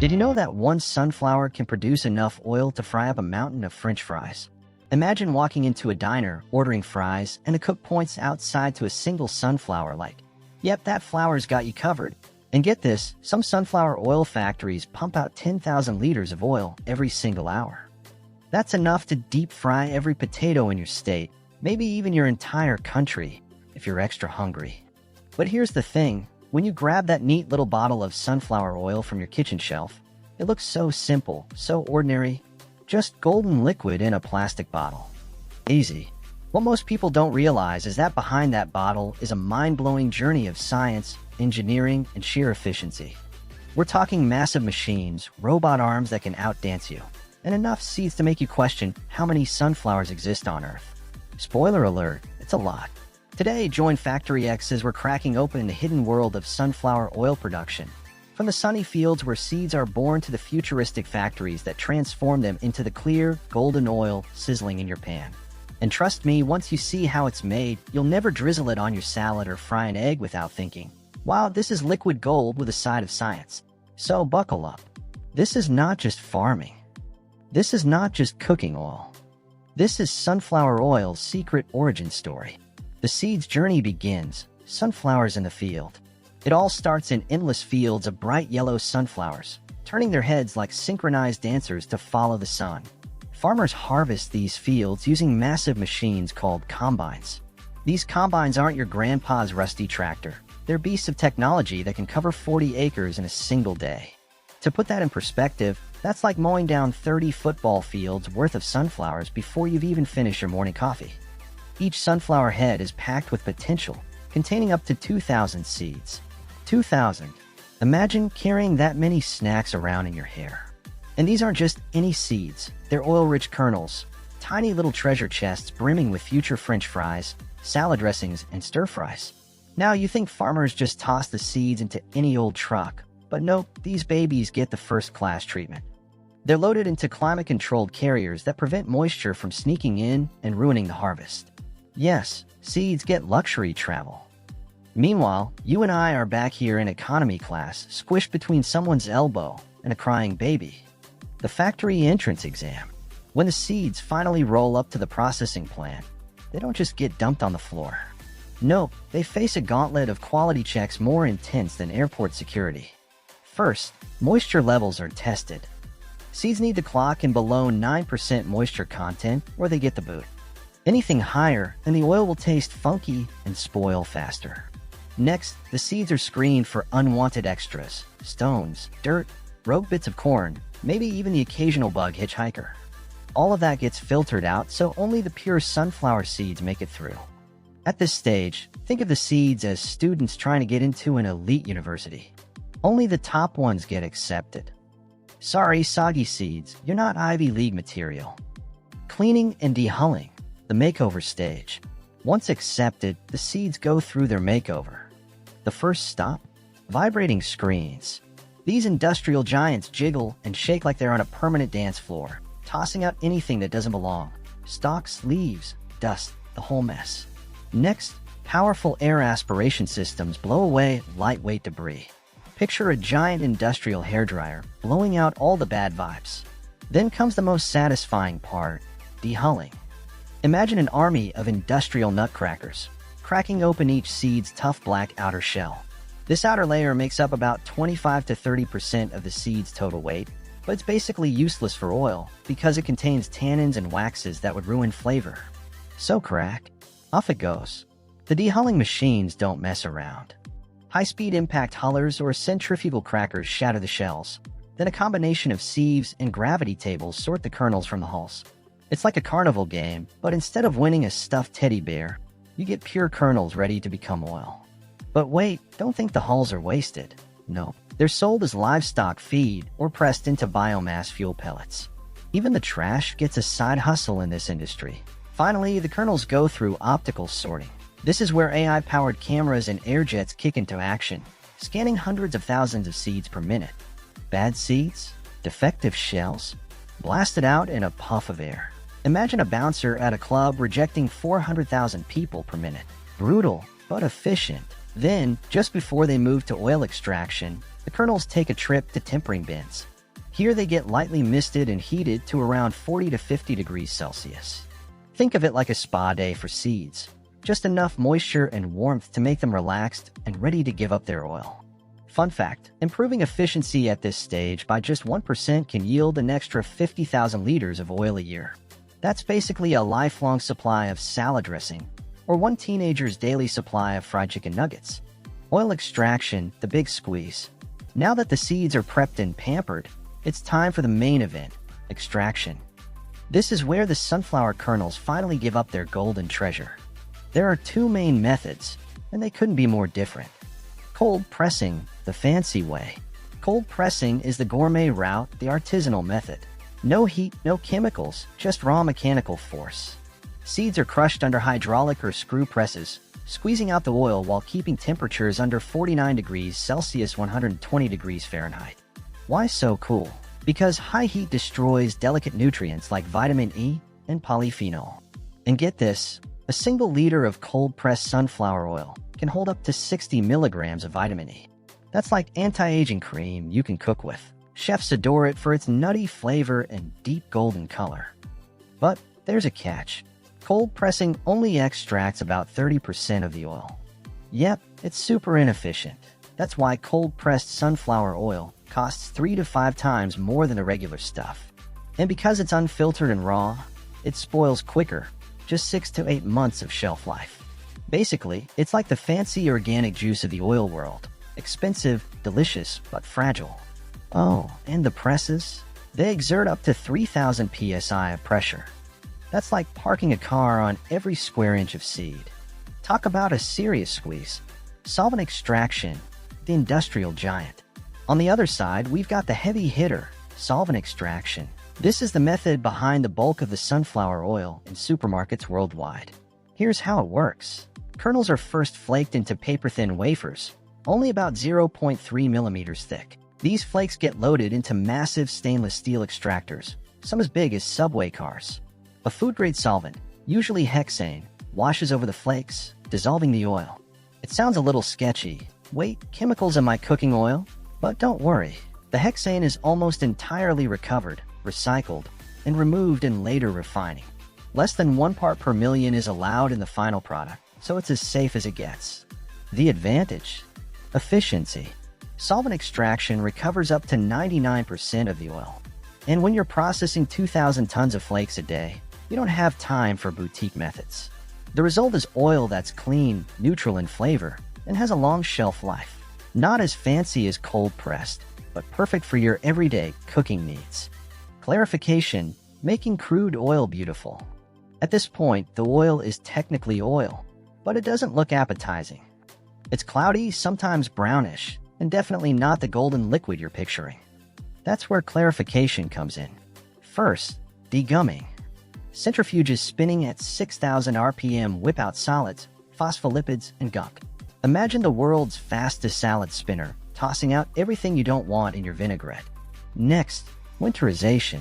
Did you know that one sunflower can produce enough oil to fry up a mountain of French fries? Imagine walking into a diner, ordering fries, and a cook points outside to a single sunflower like, "Yep, that flour's got you covered." And get this, some sunflower oil factories pump out 10,000 liters of oil every single hour. That's enough to deep fry every potato in your state, maybe even your entire country, if you're extra hungry. But here's the thing, when you grab that neat little bottle of sunflower oil from your kitchen shelf, it looks so simple, so ordinary, just golden liquid in a plastic bottle. Easy. What most people don't realize is that behind that bottle is a mind-blowing journey of science, engineering, and sheer efficiency. We're talking massive machines, robot arms that can outdance you, and enough seeds to make you question how many sunflowers exist on Earth. Spoiler alert, it's a lot. Today, join FactoryX as we're cracking open the hidden world of sunflower oil production. From the sunny fields where seeds are born to the futuristic factories that transform them into the clear, golden oil sizzling in your pan. And trust me, once you see how it's made, you'll never drizzle it on your salad or fry an egg without thinking, wow, this is liquid gold with a side of science. So buckle up. This is not just farming. This is not just cooking oil. This is sunflower oil's secret origin story. The seed's journey begins, sunflowers in the field. It all starts in endless fields of bright yellow sunflowers, turning their heads like synchronized dancers to follow the sun. Farmers harvest these fields using massive machines called combines. These combines aren't your grandpa's rusty tractor. They're beasts of technology that can cover 40 acres in a single day. To put that in perspective, that's like mowing down 30 football fields worth of sunflowers before you've even finished your morning coffee. Each sunflower head is packed with potential, containing up to 2,000 seeds. 2,000. Imagine carrying that many snacks around in your hair. And these aren't just any seeds, they're oil-rich kernels, tiny little treasure chests brimming with future French fries, salad dressings, and stir-fries. Now you think farmers just toss the seeds into any old truck, but nope, these babies get the first-class treatment. They're loaded into climate-controlled carriers that prevent moisture from sneaking in and ruining the harvest. Yes, seeds get luxury travel. Meanwhile, you and I are back here in economy class, squished between someone's elbow and a crying baby. The factory entrance exam. When the seeds finally roll up to the processing plant, they don't just get dumped on the floor. Nope, they face a gauntlet of quality checks more intense than airport security. First, moisture levels are tested. Seeds need to clock in below 9% moisture content or they get the boot. Anything higher, and the oil will taste funky and spoil faster. Next, the seeds are screened for unwanted extras, stones, dirt, rogue bits of corn, maybe even the occasional bug hitchhiker. All of that gets filtered out so only the pure sunflower seeds make it through. At this stage, think of the seeds as students trying to get into an elite university. Only the top ones get accepted. Sorry, soggy seeds, you're not Ivy League material. Cleaning and dehulling. The makeover stage. Once accepted, the seeds go through their makeover. The first stop? Vibrating screens. These industrial giants jiggle and shake like they're on a permanent dance floor, tossing out anything that doesn't belong. Stalks, leaves, dust, the whole mess. Next, powerful air aspiration systems blow away lightweight debris. Picture a giant industrial hairdryer blowing out all the bad vibes. Then comes the most satisfying part, dehulling. Imagine an army of industrial nutcrackers, cracking open each seed's tough black outer shell. This outer layer makes up about 25 to 30% of the seed's total weight, but it's basically useless for oil because it contains tannins and waxes that would ruin flavor. So crack, off it goes. The dehulling machines don't mess around. High-speed impact hullers or centrifugal crackers shatter the shells. Then a combination of sieves and gravity tables sort the kernels from the hulls. It's like a carnival game, but instead of winning a stuffed teddy bear, you get pure kernels ready to become oil. But wait, don't think the hulls are wasted. No, they're sold as livestock feed or pressed into biomass fuel pellets. Even the trash gets a side hustle in this industry. Finally, the kernels go through optical sorting. This is where AI-powered cameras and air jets kick into action, scanning hundreds of thousands of seeds per minute. Bad seeds? Defective shells? Blasted out in a puff of air. Imagine a bouncer at a club rejecting 400,000 people per minute. Brutal, but efficient. Then, just before they move to oil extraction, the kernels take a trip to tempering bins. Here they get lightly misted and heated to around 40 to 50 degrees Celsius. Think of it like a spa day for seeds. Just enough moisture and warmth to make them relaxed and ready to give up their oil. Fun fact, improving efficiency at this stage by just 1% can yield an extra 50,000 liters of oil a year. That's basically a lifelong supply of salad dressing, or one teenager's daily supply of fried chicken nuggets. Oil extraction, the big squeeze. Now that the seeds are prepped and pampered, it's time for the main event, extraction. This is where the sunflower kernels finally give up their golden treasure. There are two main methods, and they couldn't be more different. Cold pressing, the fancy way. Cold pressing is the gourmet route, the artisanal method. No heat, no chemicals, just raw mechanical force. Seeds are crushed under hydraulic or screw presses, squeezing out the oil while keeping temperatures under 49 degrees Celsius 120 degrees Fahrenheit. Why so cool? Because high heat destroys delicate nutrients like vitamin E and polyphenol. And get this, a single liter of cold-pressed sunflower oil can hold up to 60 milligrams of vitamin E. That's like anti-aging cream you can cook with. Chefs adore it for its nutty flavor and deep golden color. But there's a catch. Cold pressing only extracts about 30% of the oil. Yep, it's super inefficient. That's why cold-pressed sunflower oil costs 3 to 5 times more than the regular stuff. And because it's unfiltered and raw, it spoils quicker, just 6 to 8 months of shelf life. Basically, it's like the fancy organic juice of the oil world. Expensive, delicious, but fragile. Oh, and the presses? They exert up to 3,000 psi of pressure. That's like parking a car on every square inch of seed. Talk about a serious squeeze. Solvent extraction, the industrial giant. On the other side, we've got the heavy hitter, solvent extraction. This is the method behind the bulk of the sunflower oil in supermarkets worldwide. Here's how it works. Kernels are first flaked into paper-thin wafers, only about 0.3 millimeters thick. These flakes get loaded into massive stainless steel extractors, some as big as subway cars. A food-grade solvent, usually hexane, washes over the flakes, dissolving the oil. It sounds a little sketchy. Wait, chemicals in my cooking oil? But don't worry, the hexane is almost entirely recovered, recycled, and removed in later refining. Less than 1 part per million is allowed in the final product, so it's as safe as it gets. The advantage? Efficiency. Solvent extraction recovers up to 99% of the oil. And when you're processing 2,000 tons of flakes a day, you don't have time for boutique methods. The result is oil that's clean, neutral in flavor, and has a long shelf life. Not as fancy as cold-pressed, but perfect for your everyday cooking needs. Clarification, making crude oil beautiful. At this point, the oil is technically oil, but it doesn't look appetizing. It's cloudy, sometimes brownish, and definitely not the golden liquid you're picturing. That's where clarification comes in. First, degumming. Centrifuges spinning at 6,000 RPM whip out solids, phospholipids, and gunk. Imagine the world's fastest salad spinner, tossing out everything you don't want in your vinaigrette. Next, winterization.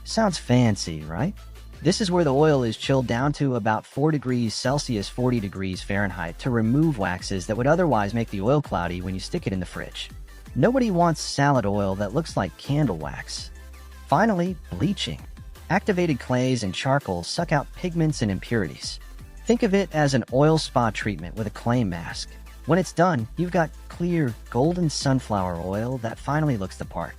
Sounds fancy, right? This is where the oil is chilled down to about 4 degrees Celsius 40 degrees Fahrenheit to remove waxes that would otherwise make the oil cloudy when you stick it in the fridge. Nobody wants salad oil that looks like candle wax. Finally, bleaching. Activated clays and charcoal suck out pigments and impurities. Think of it as an oil spa treatment with a clay mask. When it's done, you've got clear, golden sunflower oil that finally looks the part.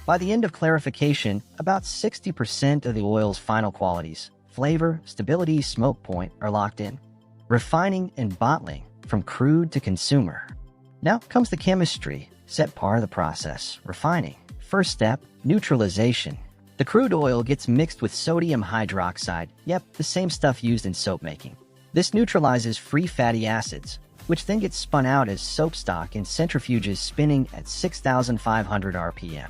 By the end of clarification, about 60% of the oil's final qualities, flavor, stability, smoke point, are locked in. Refining and bottling, from crude to consumer. Now comes the chemistry, set part of the process, refining. First step, neutralization. The crude oil gets mixed with sodium hydroxide, yep, the same stuff used in soap making. This neutralizes free fatty acids, which then gets spun out as soap stock in centrifuges spinning at 6,500 RPM.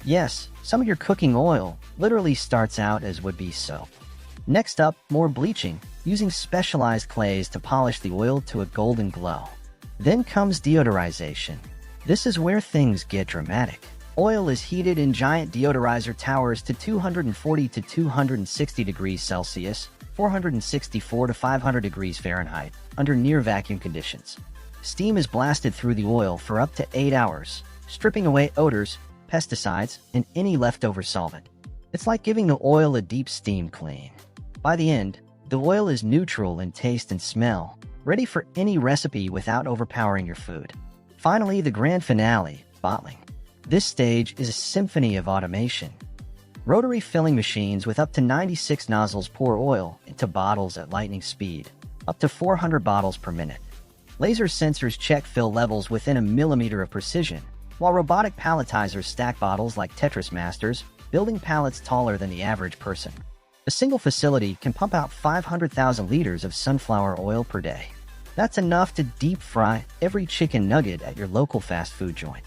Yes, some of your cooking oil literally starts out as would-be soap. Next up, more bleaching, using specialized clays to polish the oil to a golden glow. Then comes deodorization. This is where things get dramatic. Oil is heated in giant deodorizer towers to 240 to 260 degrees Celsius, 464 to 500 degrees Fahrenheit, under near vacuum conditions. Steam is blasted through the oil for up to 8 hours, stripping away odors, pesticides, and any leftover solvent. It's like giving the oil a deep steam clean. By the end, the oil is neutral in taste and smell, ready for any recipe without overpowering your food. Finally, the grand finale, bottling. This stage is a symphony of automation. Rotary filling machines with up to 96 nozzles pour oil into bottles at lightning speed, up to 400 bottles per minute. Laser sensors check fill levels within a millimeter of precision, while robotic palletizers stack bottles like Tetris masters, building pallets taller than the average person. A single facility can pump out 500,000 liters of sunflower oil per day. That's enough to deep fry every chicken nugget at your local fast food joint.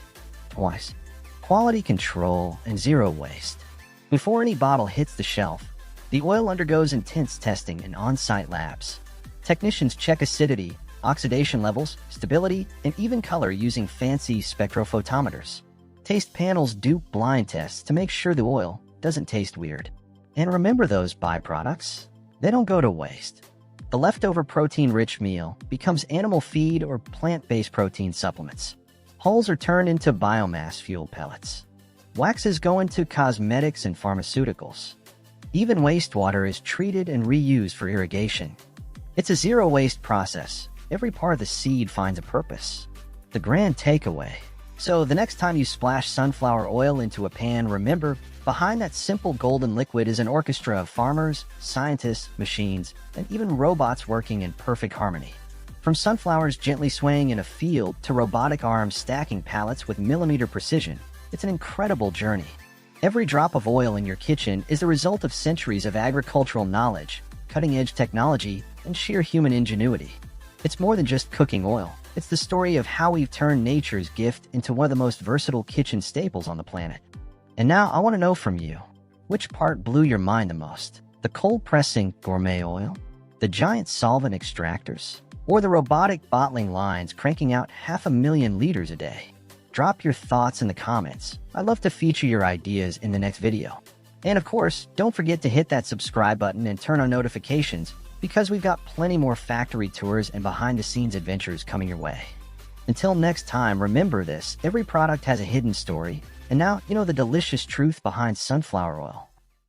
Twice. Quality control and zero waste. Before any bottle hits the shelf, the oil undergoes intense testing in on-site labs. Technicians check acidity, oxidation levels, stability, and even color using fancy spectrophotometers. Taste panels do blind tests to make sure the oil doesn't taste weird. And remember those byproducts? They don't go to waste. The leftover protein-rich meal becomes animal feed or plant-based protein supplements. Hulls are turned into biomass fuel pellets. Waxes go into cosmetics and pharmaceuticals. Even wastewater is treated and reused for irrigation. It's a zero-waste process. Every part of the seed finds a purpose. The grand takeaway. So the next time you splash sunflower oil into a pan, remember, behind that simple golden liquid is an orchestra of farmers, scientists, machines, and even robots working in perfect harmony. From sunflowers gently swaying in a field to robotic arms stacking pallets with millimeter precision, it's an incredible journey. Every drop of oil in your kitchen is the result of centuries of agricultural knowledge, cutting-edge technology, and sheer human ingenuity. It's more than just cooking oil. It's the story of how we've turned nature's gift into one of the most versatile kitchen staples on the planet. And now I want to know from you, which part blew your mind the most? The cold-pressing gourmet oil? The giant solvent extractors? Or the robotic bottling lines cranking out 500,000 liters a day? Drop your thoughts in the comments. I'd love to feature your ideas in the next video. And of course, don't forget to hit that subscribe button and turn on notifications because we've got plenty more factory tours and behind-the-scenes adventures coming your way. Until next time, remember this, every product has a hidden story, and now you know the delicious truth behind sunflower oil.